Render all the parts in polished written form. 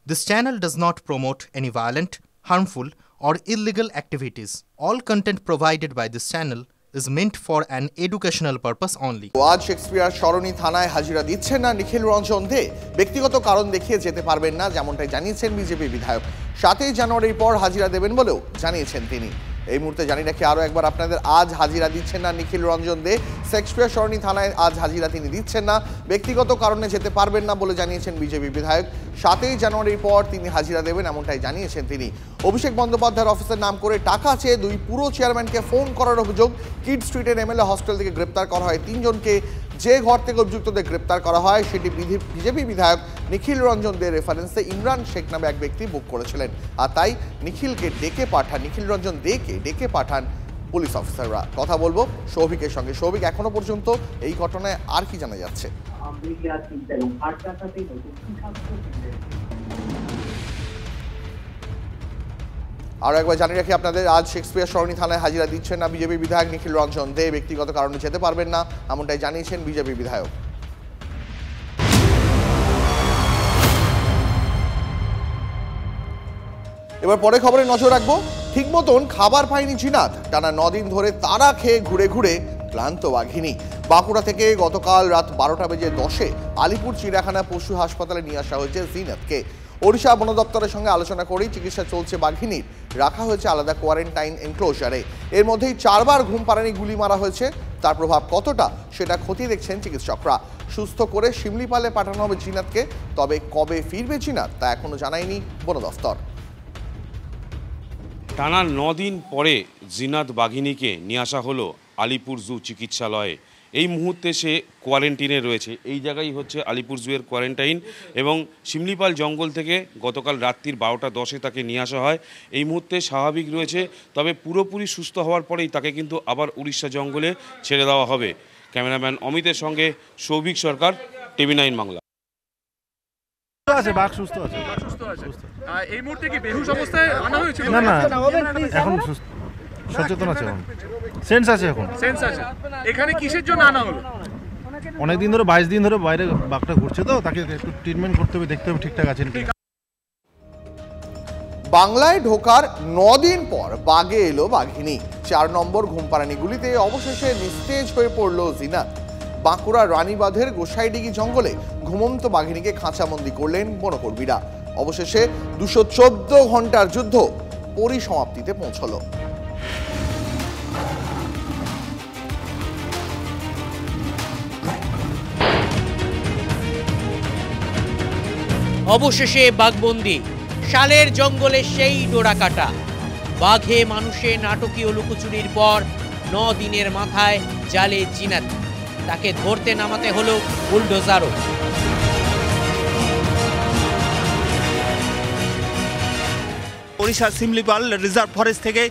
This channel does not promote any violent, harmful, or illegal activities. All content provided by this channel is meant for an educational purpose only. আজ Shakespeare সরণি থানায় হাজিরা দিচ্ছেন না নিখিল রঞ্জন দে। ব্যক্তিগত কারণ দেখিয়ে যেতে পারবেন না, যেমনটাই জানিয়েছেন বিজেপি বিধায়ক। 7 জানুয়ারির পর হাজিরা দেবেন বলেও জানিয়েছেন তিনি। এই মুহূর্তে জানি রাখি আরও একবার আপনাদের, আজ হাজিরা দিচ্ছেন না নিখিল রঞ্জন দে। শেক্সপিয়ার সরণি থানায় আজ হাজিরা তিনি দিচ্ছেন না, ব্যক্তিগত কারণে যেতে পারবেন না বলে জানিয়েছেন বিজেপি বিধায়ক। 7 জানুয়ারির পর তিনি হাজিরা দেবেন এমনটাই জানিয়েছেন তিনি। অভিষেক বন্দ্যোপাধ্যায়ের অফিসের নাম করে টাকা চেয়ে 2 পুরো চেয়ারম্যানকে ফোন করার অভিযোগ। কিড স্ট্রিটের এমএলএ হস্টেল থেকে গ্রেপ্তার করা হয় 3 জনকে। যে ঘর থেকে অভিযুক্তদের গ্রেপ্তার করা হয় সেটি বিজেপি বিধায়ক নিখিল রঞ্জন দে রেফারেন্সে ইমরান শেখ নামে এক ব্যক্তি বুক করেছিলেন, আর তাই নিখিল রঞ্জন দেকে ডেকে পাঠান পুলিশ অফিসাররা। কথা বলবো সৌভিকের সঙ্গে। সৌভিক, এখনো পর্যন্ত এই ঘটনায় আর কি জানা যাচ্ছে? আরও একবার জানিয়ে রাখি আপনাদের, আজ শেক্সপিয়ার সরণি থানায় হাজিরা দিচ্ছেন না বিজেপি বিধায়ক নিখিল রঞ্জন দে। ব্যক্তিগত কারণে যেতে পারবেন না এমনটাই জানিয়েছেন বিজেপি বিধায়ক। এবার পরে খবরে নজর রাখবো। ঠিক মতন খাবার পায়নি জিনাত, টানা 9 দিন ধরে তারা খেয়ে ঘুরে ঘুরে ক্লান্ত বাঘিনী। বাঁকুড়া থেকে গতকাল রাত 12:10 আলিপুর চিড়িয়াখানা পশু হাসপাতালে নিয়ে আসা হয়েছে জিনাতকে। ওড়িশা বন দপ্তরের সঙ্গে আলোচনা করেই চিকিৎসা চলছে বাঘিনীর। রাখা হয়েছে আলাদা কোয়ারেন্টাইন এনক্লোজারে। এর মধ্যেই 4 বার ঘুম পাড়ানি গুলি মারা হয়েছে। তার প্রভাব কতটা সেটা খতিয়ে দেখছেন চিকিৎসকরা। সুস্থ করে শিমলিপালে পাঠানো হবে জিনাতকে, তবে কবে ফিরবে জিনাত তা এখনো জানায়নি বন দফতর। টানা 9 দিন পরে জিনাত বাঘিনীকে নিয়ে আসা হলো আলিপুর জু চিকিৎসালয়ে। এই মুহূর্তে সে কোয়ারেন্টাইনে রয়েছে। এই জায়গায় হচ্ছে আলিপুর জুয়ের কোয়ারেন্টাইন, এবং শিমলিপাল জঙ্গল থেকে গতকাল রাত্রির 12:10 তাকে নিয়ে আসা হয়। এই মুহূর্তে স্বাভাবিক রয়েছে, তবে পুরোপুরি সুস্থ হওয়ার পরেই তাকে কিন্তু আবার উড়িষ্যা জঙ্গলে ছেড়ে দেওয়া হবে। ক্যামেরাম্যান অমিতের সঙ্গে সৌভিক সরকার, টিভি 9 বাংলা। বাঘ সুস্থ আছে। এই মুহূর্তে কি বেহুশ অবস্থায় আনা হয়েছিল? না না, এখন সচেতন আছে, এখন সেন্স আছে, এখন সেন্স আছে। এখানে কিসের জন্য আনা হলো? অনেক দিন ধরে 22 দিন ধরে বাইরে বাঘটা ঘুরছে, তো তাকে একটু ট্রিটমেন্ট করতে হবে, দেখতে হবে ঠিকঠাক আছে। বাংলায় ঢোকার 9 দিন পর বাগে এলো বাঘিনী। 4 নম্বর ঘুমপাড়ানি গুলিতে অবশেষে নিস্তেজ হয়ে পড়ল জিনাত। বাঁকুড়া রানীবাঁধের গোসাইডিগি জঙ্গলে ঘুমন্ত বাঘিনীকে খাঁচাবন্দি করলেন বনকর্মীরা। অবশেষে 214 ঘন্টার যুদ্ধ পরিসমাপ্তিতে পৌঁছল। অবশেষে বাঘবন্দি, শালের জঙ্গলে সেই ডোরাকাটা। বাঘে মানুষে নাটকীয় লুকোচুরির পর 9 দিনের মাথায় জালে জিনাত। তাকে ধরতে নামাতে হলো বুলডোজারও। ওড়িশা শিমলিপাল রিজার্ভ ফরেস্ট থেকে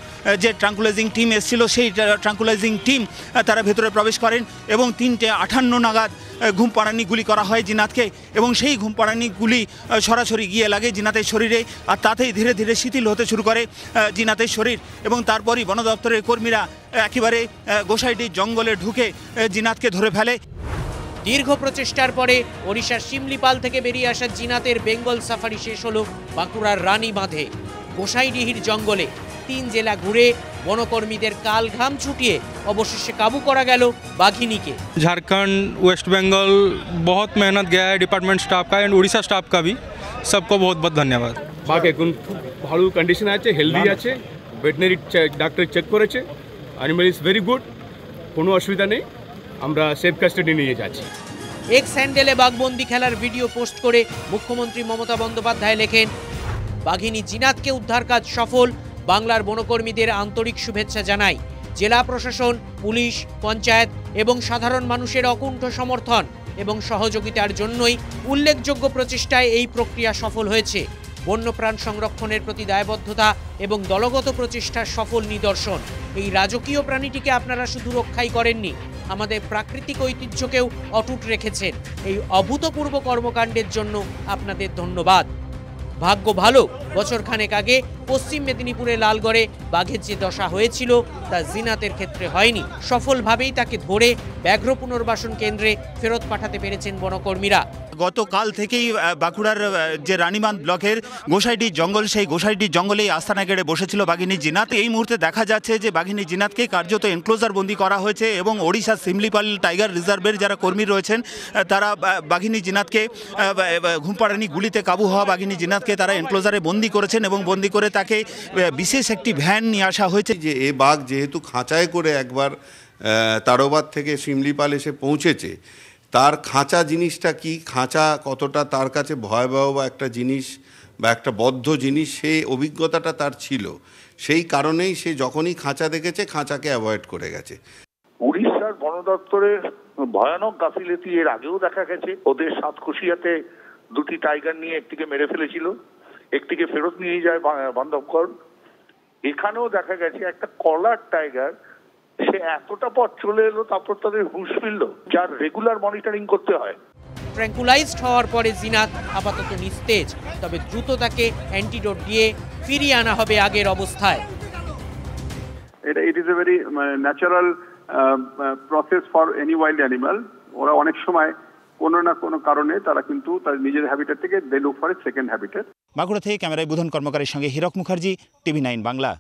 যে ট্রাঙ্কুলাইজিং টিম এসেছিল, সেই ট্রাঙ্কুলাইজিং টিম তারা ভেতরে প্রবেশ করেন এবং 3:58 নাগাদ ঘুমপাড়ানি গুলি করা হয় জিনাতকে, এবং সেই ঘুমপাড়ানি গুলি সরাসরি গিয়ে লাগে জিনাতের শরীরে, আর তাতেই ধীরে ধীরে শিথিল হতে শুরু করে জিনাতের শরীর। এবং তারপরই বন দপ্তরের কর্মীরা একেবারে গোসাইডির জঙ্গলে ঢুকে জিনাতকে ধরে ফেলে। দীর্ঘ প্রচেষ্টার পরে ওড়িশার শিমলিপাল থেকে বেরিয়ে আসা জিনাতের বেঙ্গল সাফারি শেষ হলো বাঁকুড়ার রানীবাঁধে। গোসাইডিহির জঙ্গলে 3 জেলা ঘুরে বনকর্মীদের কাল ঘাম ছুটিয়ে অবশেষে কাবু করা গেল বাঘিনীকে। झारखंड, वेस्ट बंगाल बहुत मेहनत गया है डिपार्टमेंट स्टाफ का एंड उड़ीसा स्टाफ का भी। सबको बहुत बहुत धन्यवाद। বাঘ এখন খুব ভালো কন্ডিশন আছে, হেলদি আছে, ভেটেরিনারি ডাক্তার চেক করেছে, অ্যানিমাল ইজ ভেরি গুড, কোনো অসুবিধা নেই। আমরা সেফ কাস্টাডি নিয়ে যাচ্ছি। এক্স হ্যান্ডেলে বাঘবন্দি খেলার ভিডিও পোস্ট করে মুখ্যমন্ত্রী মমতা বন্দ্যোপাধ্যায় লেখেন, বাঘিনী জিনাতকে উদ্ধার কাজ সফল, বাংলার বনকর্মীদের আন্তরিক শুভেচ্ছা জানাই। জেলা প্রশাসন, পুলিশ, পঞ্চায়েত এবং সাধারণ মানুষের অকুণ্ঠ সমর্থন এবং সহযোগিতার জন্যই উল্লেখযোগ্য প্রচেষ্টায় এই প্রক্রিয়া সফল হয়েছে। বন্যপ্রাণ সংরক্ষণের প্রতি দায়বদ্ধতা এবং দলগত প্রচেষ্টার সফল নিদর্শন। এই রাজকীয় প্রাণীটিকে আপনারা শুধু রক্ষাই করেননি, আমাদের প্রাকৃতিক ঐতিহ্যকেও অটুট রেখেছেন। এই অভূতপূর্ব কর্মকাণ্ডের জন্য আপনাদের ধন্যবাদ। ভাগ্য ভালো বছরখানেক আগে পশ্চিম মেদিনীপুরের লালগড়ে বাঘের যে দশা হয়েছিল তা জিনাতের ক্ষেত্রে হয়নি। সফলভাবেই তাকে ধরে ব্যাঘ্র পুনর্বাসন কেন্দ্রে ফেরত পাঠাতে পেরেছেন বনকর্মীরা। গতকাল থেকেই বাঁকুড়ার যে রানীবাঁধ ব্লকের গোসাইডি জঙ্গল, সেই গোসাইডি জঙ্গলেই আস্তানা গেড়ে বসেছিল বাঘিনী জিনাত। এই মুহূর্তে দেখা যাচ্ছে যে বাঘিনী জিনাতকে কার্যত এনক্লোজার বন্দি করা হয়েছে এবং ওড়িশা সিমলিপাল টাইগার রিজার্ভের যারা কর্মী রয়েছেন তারা বাঘিনী জিনাতকে ঘুমপাড়ানি গুলিতে কাবু হওয়া বাঘিনী জিনাতকে তারা এনক্লোজারে বন্দি করেছেন এবং বন্দি করে তাকে বিশেষ একটি ভ্যান নিয়ে আসা হয়েছে। যে এ বাঘ যেহেতু খাঁচায় করে একবার তারোবাদ থেকে শিমলিপাল এসে পৌঁছেছে, তার খাঁচা জিনিসটা কি, খাঁচা কতটা তার কাছে ভয়াবহ বা একটা জিনিস বা একটা বদ্ধ জিনিস, সেই অভিজ্ঞতাটা তার ছিল। সেই কারণেই সে যখনই খাঁচা দেখেছে খাঁচাকে অ্যাভয়েড করে গেছে। উড়িষ্যার বন দপ্তরের ভয়ানক গাফিলতি এর আগেও দেখা গেছে। ওদের সাতকোশিয়াতে দুটি টাইগার নিয়ে একটিকে মেরে ফেলেছিল, একটিকে ফেরত নিয়ে যায় বান্ধবগড়। এখানেও দেখা গেছে একটা কলার টাইগার, সে এতটা পথ চলে এলো, তারপর তাদের হুঁশ ফিরল, যার রেগুলার মনিটরিং করতে হয়। ট্র্যাঙ্কুলাইজড হওয়ার পরে জিনাত আপাতত নিস্তেজ, তবে দ্রুত তাকে অ্যান্টিডোট দিয়ে ফিরিয়ে আনা হবে আগের অবস্থায়। It is a very natural process for any wild animal. ওরা অনেক সময় কোনো না কোনো কারণে তারা কিন্তু তার নিজের হ্যাবিটেট থেকে they look for a second habitat. Bankura থেকে ক্যামেরায় বুধন কর্মকারের সঙ্গে হীরক মুখার্জি, TV9 বাংলা।